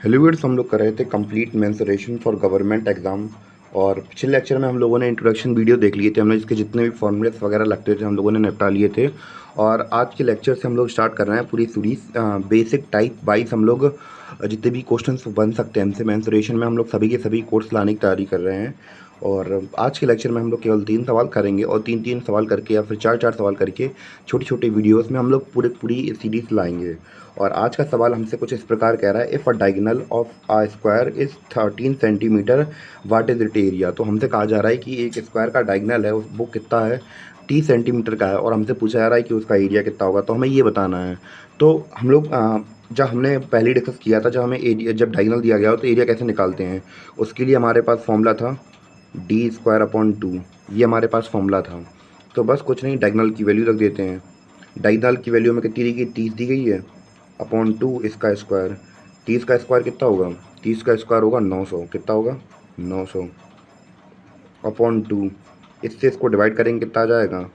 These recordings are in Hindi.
हेलोविड्स हम लोग कर रहे थे complete mensuration for government exam. और पिछले लेक्चर में हम लोगों ने इंट्रोडक्शन वीडियो देख लिए थे, हमने इसके जितने भी फॉर्मूलेस वगैरह लगते थे हम लोगों ने निपटा लिए थे। और आज के लेक्चर से हम लोग स्टार्ट कर रहे हैं पूरी सीरीज बेसिक टाइप वाइज। हम लोग जितने भी क्वेश्चंस बन सकते हैं हमसे मेंसुरेशन में, हम लोग सभी के सभी कोर्स लाने की तैयारी कर रहे हैं। और आज के लेक्चर में हम लोग केवल 3 सवाल करेंगे और 3-3 सवाल करके या फिर 4-4 सवाल करके छोटी छोटी वीडियोस में हम लोग पूरी सीरीज लाएंगे। और आज का सवाल हमसे कुछ इस प्रकार कह रहा है, if a diagonal of a square is 13 centimetre what is it area. तो हमसे कहा जा रहा है कि एक स्क्वायर का डायगोनल है वो कितना है, 30 सेंटीमीटर का है, और हमसे पूछा जा रहा है कि उसका एरिया कितना होगा, तो हमें ये बताना है। तो हम लोग जब हमने पहले डिस्कस किया था, जब हमें एरिया, जब डायगोनल दिया गया हो तो एरिया कैसे निकालते हैं, उसके लिए हमारे पास फॉर्मूला था d²/2। ये हमारे पास फॉर्मूला था। तो बस कुछ नहीं, डायगोनल की वैल्यू रख देते हैं। डायगोनल की वैल्यू में कितनी दी गई, 30 दी गई है, अपॉन 2 इसका स्क्वायर। 30 का स्क्वायर कितना होगा, 30 का स्क्वायर होगा 900। कितना होगा, 900 अपॉन 2। इससे इसको डिवाइड करेंगे कितना आ जाएगा,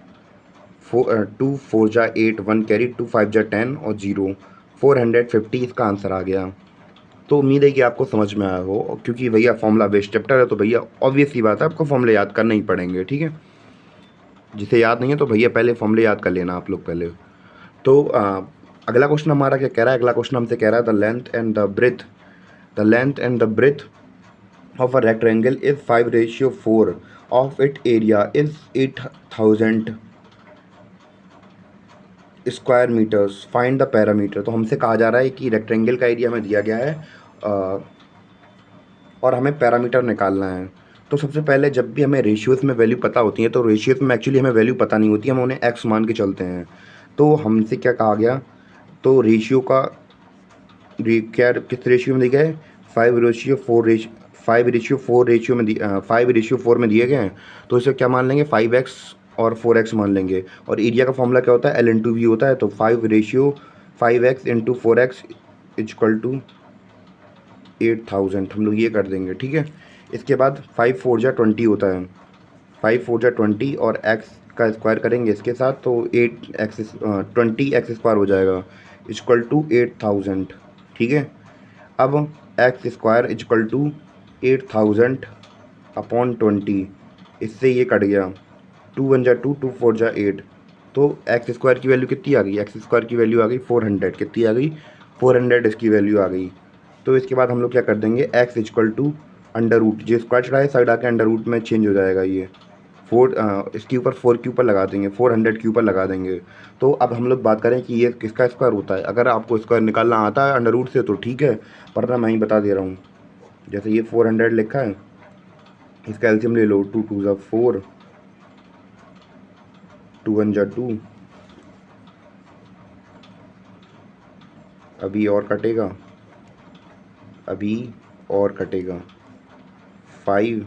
2 4 जा 8, 1 कैरी, 2 5 जा 10 और 0 450 इसका आंसर आ गया। तो उम्मीद है कि आपको समझ में आया हो, और क्योंकि भैया फॉर्मूला बेस्ड चैप्टर है तो भैया ऑब्वियस सी बात है आपको फॉर्मूले याद करने ही पड़ेंगे, ठीक है। जिसे याद नहीं है तो भैया पहले फॉर्मूले याद कर लेना आप लोग पहले। तो अगला क्वेश्चन हमारा क्या कह रहा है, अगला क्वेश्चन हमसे कह रहा है the length and the breadth of a rectangle is 5:4 of its area is 8000 square metres, find the perimeter. तो हमसे कहा जा रहा है कि रेक्टेंगल का एरिया हमें दिया गया है और हमें पैरामीटर निकालना है। तो सबसे पहले जब भी हमें रेशियोज़ में वैल्यू पता होती है, तो रेशियोज़ में एक्चुअली हमें वैल्यू पता नहीं होती, हम उन्हें एक्स मान के चलते हैं। तो हमसे क्या कहा गया, तो रेशियो का क्या किस रेशियो में दिया गया है, 5:4 में दिए गए हैं। तो इसे क्या मान लेंगे, 5x और 4x मान लेंगे। और एरिया का फॉर्मूला क्या होता है, L/V होता है। तो 5x into 4x equal to 8000, हम लोग ये कर देंगे, ठीक है। इसके बाद 5 4 जा 20 होता है, 5 4 जा 20 और x का स्क्वायर करेंगे इसके साथ, तो 20x स्क्वायर हो जाएगा इजक्वल टू 8000, ठीक है। अब x square equal to 8000 upon 20, इससे ये कट गया, 2 1 जा 2, 2 4 जा 8। तो एक्स स्क्वायर की वैल्यू कितनी आ गई, एक्स स्क्वायर की वैल्यू आ गई 400। कितनी आ गई, 400 इसकी वैल्यू आ गई। तो इसके बाद हम लोग क्या कर देंगे, x equal to under root, जो स्क्वायर चढ़ा है साइड आके अंडर रूट में चेंज हो जाएगा ये 4, इसके ऊपर 4 के ऊपर लगा देंगे, 400 के ऊपर लगा देंगे। तो अब हम लोग बात करें कि ये किसका स्क्वायर होता है। अगर आपको स्क्वायर निकालना आता है अंडर रूट से तो ठीक है, वरना मैं ही बता दे रहा हूँ। जैसे ये 400 लिखा है, इसका एलसीएम ले लो, 2 2 जा 4, 2 1 जा 2, अभी और कटेगा, अभी और कटेगा 5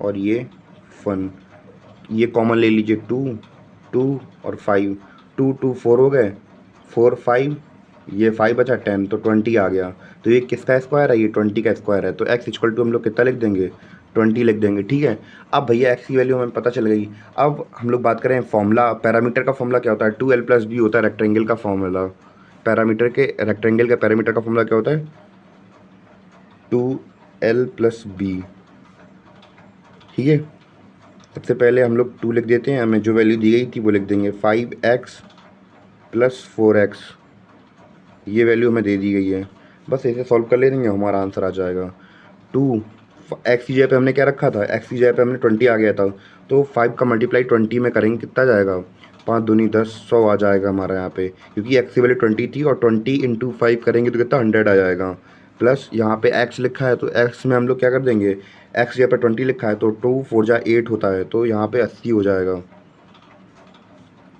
और ये 1, ये कॉमन ले लीजिए, 2 2 और 5, 2 2 4 हो गए, 4 5, ये 5 बचा 10, तो 20 आ गया। तो ये किसका स्क्वायर है, ये 20 का स्क्वायर है। तो x इक्वल टू हम लोग कितना लिख देंगे, 20 लिख देंगे, ठीक है। अब भैया x की वैल्यू हमें पता चल गई। अब हम लोग बात करें फॉर्मूला, पैरामीटर का फॉर्मूला क्या होता है, 2l+b होता है रेक्टेंगल का फॉर्मूला। पैरामीटर के, रेक्टेंगल का पैरामीटर का फॉर्मूला क्या होता है, 2l+b, ठीक है। सबसे पहले हम लोग 2 लिख देते हैं, हमें जो वैल्यू दी गई थी वो लिख देंगे, 5x + 4x, ये वैल्यू हमें दे दी गई है। बस इसे सॉल्व कर लेंगे, हमारा आंसर आ जाएगा 2। एक्स की जगह पे हमने क्या रखा था, एक्स की जगह पे हमने 20 आ गया था, तो 5 का मल्टीप्लाई 20 में करेंगे कितना जाएगा, 5 दूनी 10, 100 आ जाएगा हमारे यहाँ पे, क्योंकि एक्स की वैल्यू 20 थी। और 20 इंटू 5 करेंगे तो कितना 100 आ जाएगा। प्लस यहाँ पे एक्स लिखा है, तो एक्स में हम लोग क्या कर देंगे, एक्स जगह पे 20 लिखा है तो 2 4 जा 8 होता है, तो यहाँ पे 80 हो जाएगा।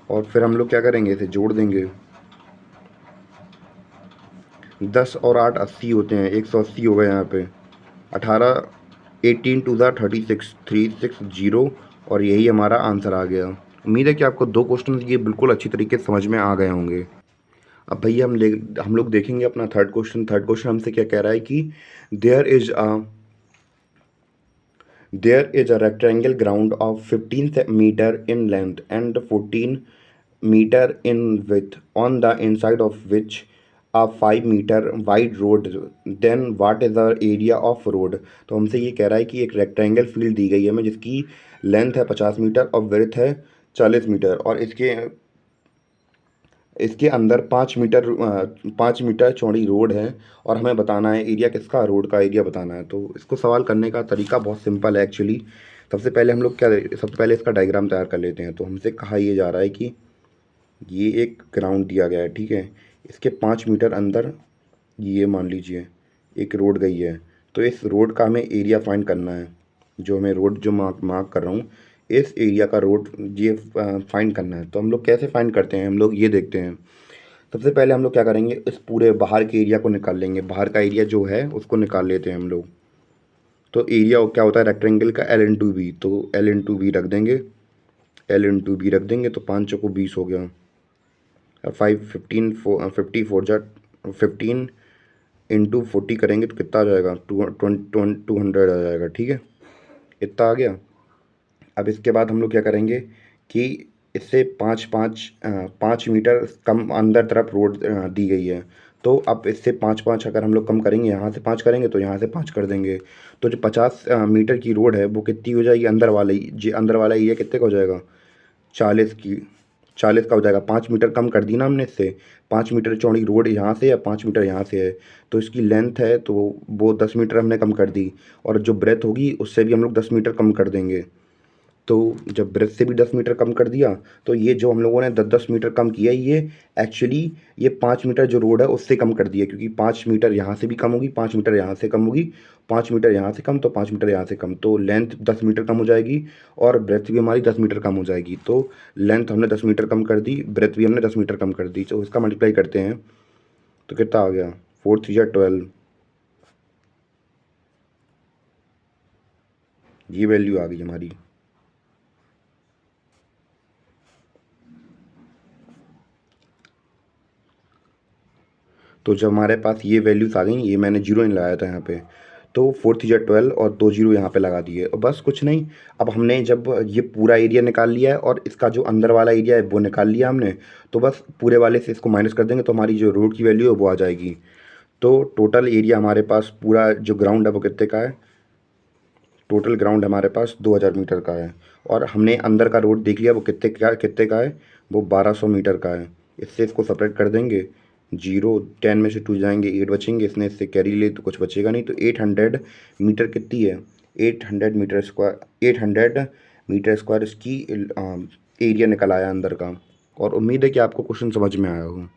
और फिर हम लोग क्या करेंगे, इसे जोड़ देंगे, 10 और 8 80 होते हैं, 180 हो गए यहाँ पे। 18 18 2 जा 36, 360, और यही हमारा आंसर आ गया। उम्मीद है कि आपको 2 क्वेश्चन ये बिल्कुल अच्छी तरीके से समझ में आ गए होंगे। अब भैया हम लोग देखेंगे अपना थर्ड क्वेश्चन। थर्ड क्वेश्चन हमसे क्या कह रहा है कि there is a rectangle ground of 15 metre in length and 14 metre in width, on the inside of which a 5 metre wide road, then what is the area of road. तो हमसे ये कह रहा है कि एक रेक्टेंगल फील्ड दी गई है हमें, जिसकी लेंथ है 50 मीटर और विड्थ है 40 मीटर, और इसके इसके अंदर 5 मीटर चौड़ी रोड है, और हमें बताना है एरिया किसका, रोड का एरिया बताना है। तो इसको सवाल करने का तरीका बहुत सिंपल है एक्चुअली। सबसे पहले इसका डायग्राम तैयार कर लेते हैं। तो हमसे कहा ये जा रहा है कि ये एक ग्राउंड दिया गया है, ठीक है। इसके 5 मीटर अंदर ये मान लीजिए एक रोड गई है। तो इस रोड का हमें एरिया फाइंड करना है। जो हमें रोड जो मार्क मार्क कर रहा हूँ, इस एरिया का रोड ये फाइंड करना है। तो हम लोग कैसे फाइंड करते हैं, हम लोग ये देखते हैं। सबसे पहले हम लोग क्या करेंगे, इस पूरे बाहर के एरिया को निकाल लेंगे। बाहर का एरिया जो है उसको निकाल लेते हैं हम लोग। तो एरिया क्या होता है रेक्टेंगल का, एल इंटू बी। तो एल इंटू बी रख देंगे, एल इंटू बी रख देंगे। तो 5 चौको 20 हो गया, 15 इंटू 40 करेंगे तो कितना आ जाएगा, 200 आ जाएगा, ठीक है। इतना आ गया। अब इसके बाद हम लोग क्या करेंगे कि इससे 5 मीटर कम अंदर तरफ रोड दी गई है। तो अब इससे 5 अगर हम लोग कम करेंगे, यहाँ से 5 करेंगे तो यहाँ से 5 कर देंगे। तो जो 50 मीटर की रोड है वो कितनी हो जाएगी, अंदर वाला एरिया कितने का हो जाएगा, 40 का हो जाएगा। 5 मीटर कम कर दी ना हमने इससे। 5 मीटर चौड़ी रोड यहाँ से या 5 मीटर यहाँ से है, तो इसकी लेंथ है तो वो 10 मीटर हमने कम कर दी। और जो ब्रेथ होगी उससे भी हम लोग 10 मीटर कम कर देंगे। तो जब ब्रेथ से भी 10 मीटर कम कर दिया, तो ये जो हम लोगों ने 10 मीटर कम किया, ये एक्चुअली ये 5 मीटर जो रोड है उससे कम कर दिया। क्योंकि 5 मीटर यहाँ से भी कम होगी, 5 मीटर यहाँ से कम होगी, 5 मीटर यहाँ से कम, तो 5 मीटर यहाँ से कम, तो लेंथ 10 मीटर कम हो जाएगी। और ब्रेथ भी हमारी 10 मीटर कम हो जाएगी। तो लेंथ हमने 10 मीटर कम कर दी, ब्रेथ भी हमने 10 मीटर कम कर दी। तो इसका मल्टीप्लाई करते हैं तो कितना आ गया, 4 3 या 12, ये वैल्यू आ गई हमारी। तो जब हमारे पास ये वैल्यूज़ आ गई, ये मैंने जीरो इन लगाया था यहाँ पे, तो 4 3 12 और 2 जीरो यहाँ पे लगा दिए, और बस कुछ नहीं। अब हमने जब ये पूरा एरिया निकाल लिया है और इसका जो अंदर वाला एरिया है वो निकाल लिया हमने, तो बस पूरे वाले से इसको माइनस कर देंगे तो हमारी जो रोड की वैल्यू है वो आ जाएगी। तो टोटल एरिया हमारे पास पूरा जो ग्राउंड है वो कितने का है, टोटल ग्राउंड हमारे पास 2000 मीटर का है। और हमने अंदर का रोड देख लिया, वो कितने का है, वो 1200 मीटर का है। इससे इसको सेपरेट कर देंगे, 0 10 में से 2 जाएंगे, 8 बचेंगे। इसने इससे कैरी ले तो कुछ बचेगा नहीं। तो 800 मीटर कितनी है, 800 मीटर स्क्वायर इसकी एरिया निकल आया अंदर का। और उम्मीद है कि आपको क्वेश्चन समझ में आया हो।